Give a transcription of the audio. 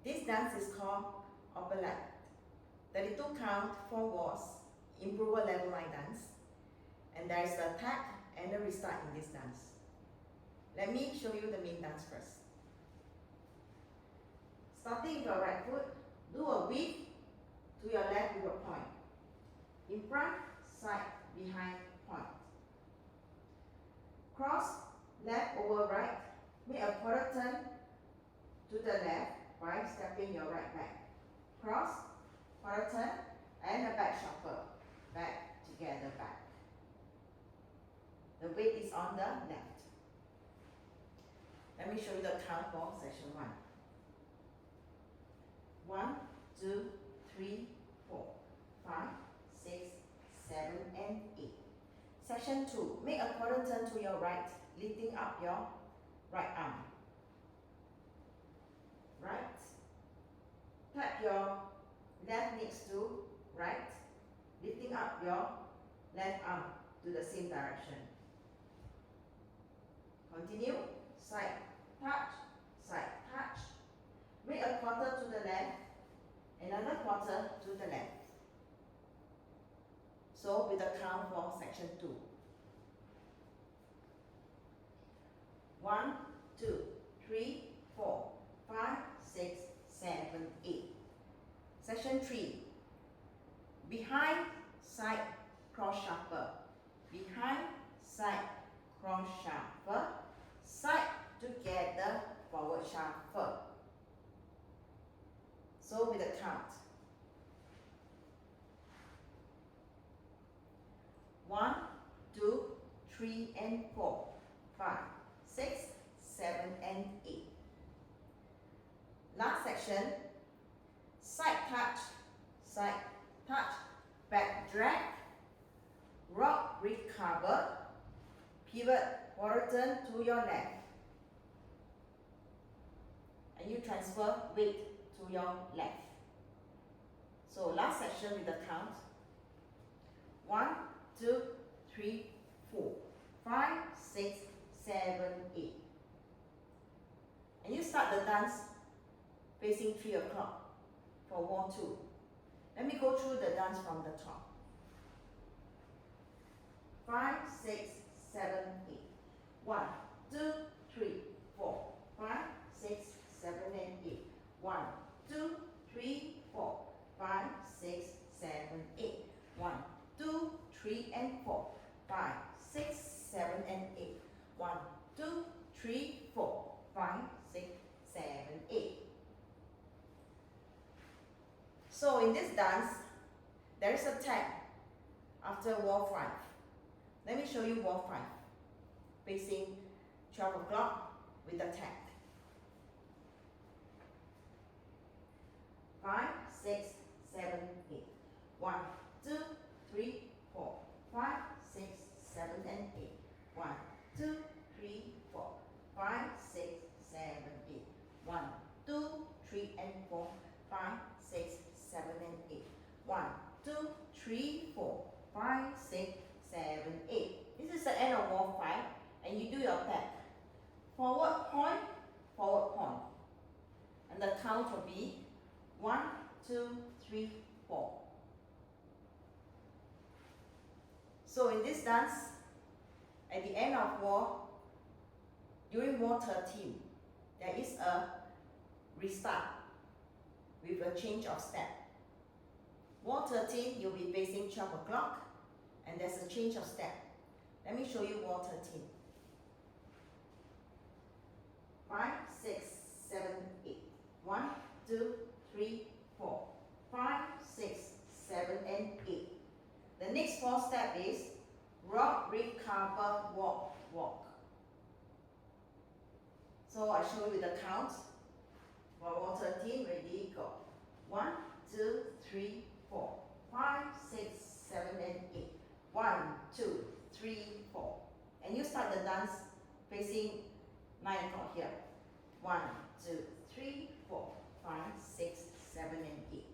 This dance is called Opalite. 32 count, 4 walls, improver level line dance. And there is a tag and a restart in this dance. Let me show you the main dance first. Starting with your right foot, do a whip to your left with your point. In front, side, behind, point. Cross, left over right. Make a quarter turn to the left by stepping your right back. Cross, quarter turn, and a back shuffle. Back, together, back. The weight is on the left. Let me show you the count for section 1. 1, 2, 3, 4, 5, 6, 7, and 8. Section 2. Make a quarter turn to your right, lifting up your right arm. Right. Tap your left next to right, lifting up your left arm to the same direction. Continue. Side touch, side touch. Make a quarter to the left, another quarter to the left. So with the count for section 2. 1, 2, 3, 4, 5, 6, 7, 8. Section 3. Behind, side, cross shuffle. Behind, side, cross shuffle. Side, together, forward shuffle. So with the count. 1, 2, 3, and 4, 5, 6, 7, and 8. Last section, side touch, back drag, rock, recover, pivot, quarter turn to your left. And you transfer weight to your left. So last section with the count. 1, 2, 3, 4, 5, 6, 7, 8. And you start the dance facing 3 o'clock for wall 2. Let me go through the dance from the top. 5, 6, 7, 8. 1, 2, 3, 4, 5, 6, 7, and 8. 1, 2, 3, 4, 5, 6, 7, 8. 1, 2, 3, and 4, 5, 6, 7, and 8. 1, 2, 3, 4, 5, 6, 7, 8. So in this dance, there is a tag after wall 5. Let me show you wall 5. Facing 12 o'clock with the tag. 5, 6, 7, 8. 1, 2, 3, 4, 5, 6, 7, and 8. 1, 2, 3, 4, 5, 6, 7, 8. 1, 2, 3, and 4, 5, 6, 7, and 8. 1, 2, 3, 4, 5, 6, 7, 8. This is the end of wall 5, and you do your tap. Forward point, and the count will be 1, 2, 3, 4. So in this dance, at the end of wall, during wall 13, there is a restart with a change of step. Wall 13, you'll be facing 12 o'clock, and there's a change of step. Let me show you wall 13. 5, 6, 7, 8. 1, 2, 3, 4, 5, 6, 7, and 8. The next 4 step is rock, recover, walk, walk. So I show you the count. For wall 13, ready, go. 1, 2, 3, 4, 5, 6, 7, and 8. 1, 2, 3, 4. And you start the dance facing 9 o'clock here. 1, 2, 3, 4, 5, 6, 7, and 8.